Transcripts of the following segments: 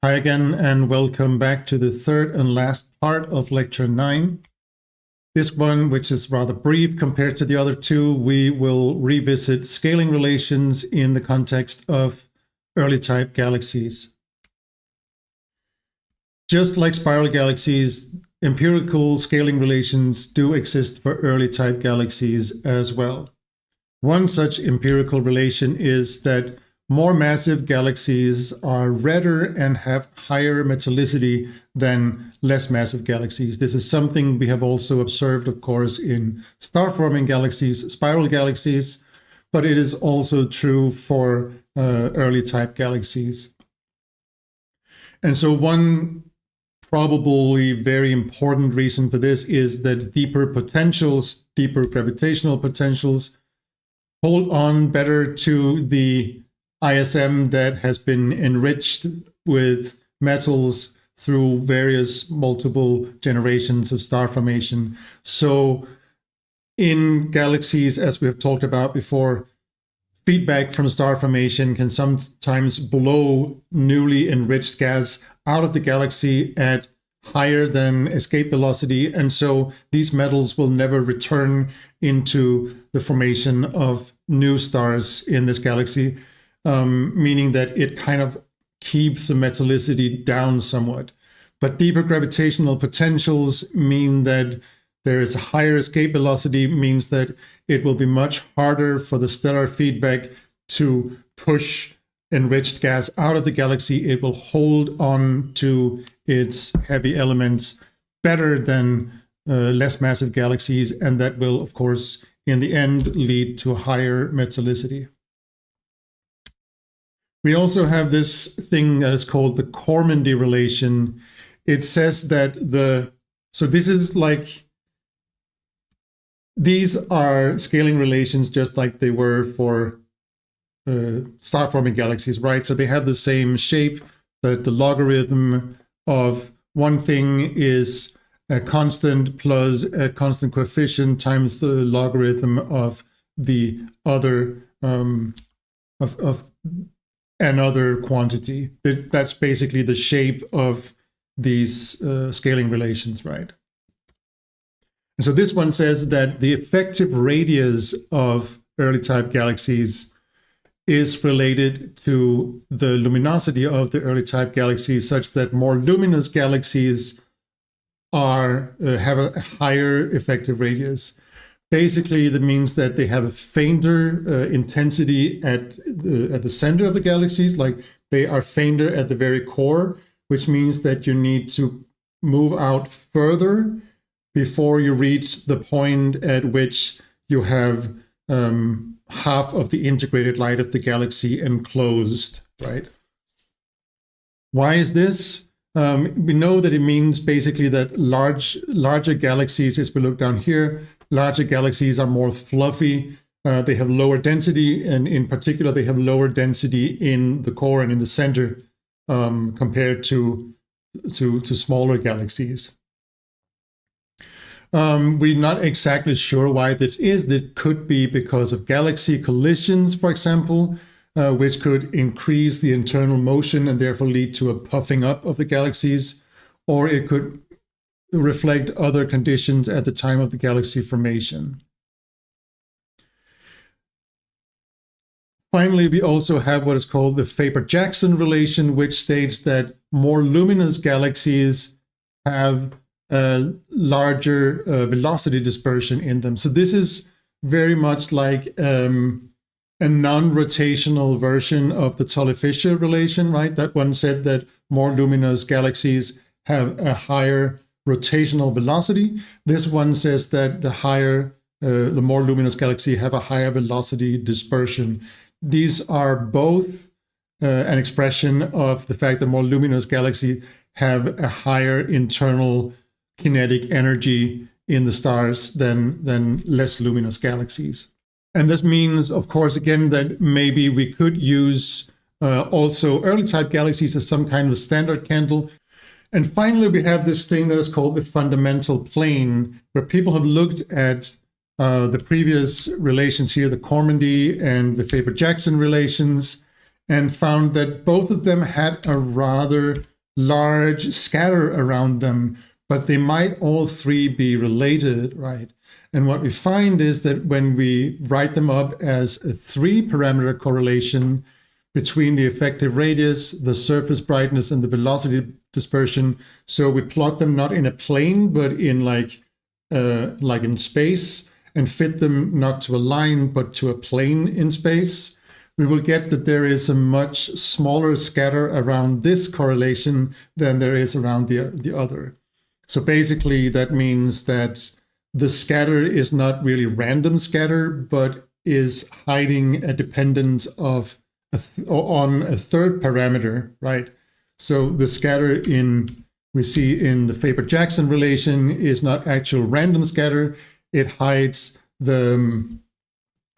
Hi again, and welcome back to the third and last part of Lecture 9. This one, which is rather brief compared to the other two, we will revisit scaling relations in the context of early type galaxies. Just like spiral galaxies, empirical scaling relations do exist for early type galaxies as well. One such empirical relation is that more massive galaxies are redder and have higher metallicity than less massive galaxies. This is something we have also observed, of course, in star-forming galaxies, spiral galaxies, but it is also true for early type galaxies. And so one probably very important reason for this is that deeper potentials, deeper gravitational potentials, hold on better to the ISM that has been enriched with metals through various multiple generations of star formation. So in galaxies, as we have talked about before, feedback from star formation can sometimes blow newly enriched gas out of the galaxy at higher than escape velocity. And so these metals will never return into the formation of new stars in this galaxy. Meaning that it kind of keeps the metallicity down somewhat. But deeper gravitational potentials mean that there is a higher escape velocity, means that it will be much harder for the stellar feedback to push enriched gas out of the galaxy. It will hold on to its heavy elements better than less massive galaxies, and that will, of course, in the end, lead to higher metallicity. We also have this thing that is called the Cormandy relation. It says that so this is like, these are scaling relations just like they were for star-forming galaxies, right? So they have the same shape, that the logarithm of one thing is a constant plus a constant coefficient times the logarithm of the other, of another quantity. That's basically the shape of these scaling relations, right? And so this one says that the effective radius of early type galaxies is related to the luminosity of the early type galaxies, such that more luminous galaxies have a higher effective radius. Basically, that means that they have a fainter intensity at the center of the galaxies, like they are fainter at the very core, which means that you need to move out further before you reach the point at which you have half of the integrated light of the galaxy enclosed, right? Why is this? We know that it means basically that larger galaxies, as we look down here, larger galaxies are more fluffy. They have lower density, and in particular, they have lower density in the core and in the center compared to smaller galaxies. We're not exactly sure why this is. This could be because of galaxy collisions, for example, which could increase the internal motion and therefore lead to a puffing up of the galaxies, or it could reflect other conditions at the time of the galaxy formation. Finally, we also have what is called the Faber-Jackson relation, which states that more luminous galaxies have a larger velocity dispersion in them. So this is very much like a non-rotational version of the Tully-Fisher relation, right? That one said that more luminous galaxies have a higher rotational velocity. This one says that the more luminous galaxy have a higher velocity dispersion. These are both an expression of the fact that more luminous galaxies have a higher internal kinetic energy in the stars than less luminous galaxies. And this means, of course, again, that maybe we could use also early type galaxies as some kind of standard candle. And finally, we have this thing that is called the fundamental plane, where people have looked at the previous relations here, the Cormandy and the Faber-Jackson relations, and found that both of them had a rather large scatter around them, but they might all three be related, right? And what we find is that when we write them up as a 3-parameter correlation between the effective radius, the surface brightness, and the velocity dispersion, so we plot them not in a plane, but in like in space, and fit them not to a line, but to a plane in space, we will get that there is a much smaller scatter around this correlation than there is around the other. So basically, that means that the scatter is not really random scatter, but is hiding a dependence of on a third parameter, right? So the scatter we see in the Faber-Jackson relation is not actual random scatter. It hides the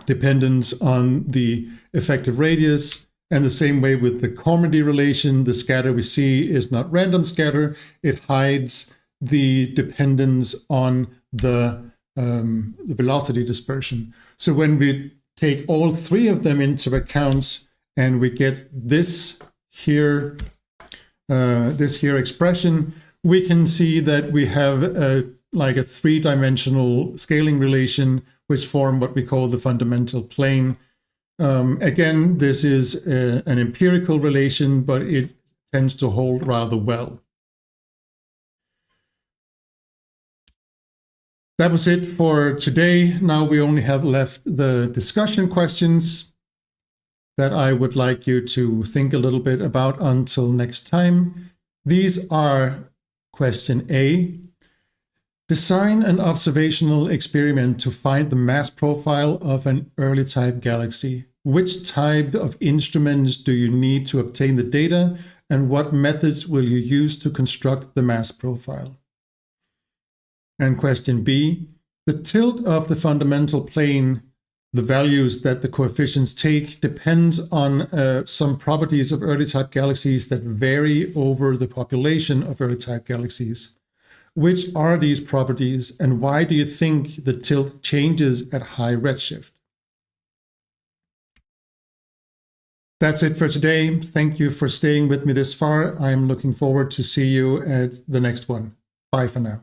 dependence on the effective radius. And the same way with the Carmody relation, the scatter we see is not random scatter. It hides the dependence on the velocity dispersion. So when we take all three of them into account and we get this here expression, we can see that we have like a 3-dimensional scaling relation, which form what we call the fundamental plane. Again, this is an empirical relation, but it tends to hold rather well. That was it for today. Now we only have left the discussion questions that I would like you to think a little bit about until next time. These are question A. Design an observational experiment to find the mass profile of an early type galaxy. Which type of instruments do you need to obtain the data, and what methods will you use to construct the mass profile? And question B, the tilt of the fundamental plane, the values that the coefficients take, depends on some properties of early type galaxies that vary over the population of early type galaxies. Which are these properties, and why do you think the tilt changes at high redshift? That's it for today. Thank you for staying with me this far. I'm looking forward to see you at the next one. Bye for now.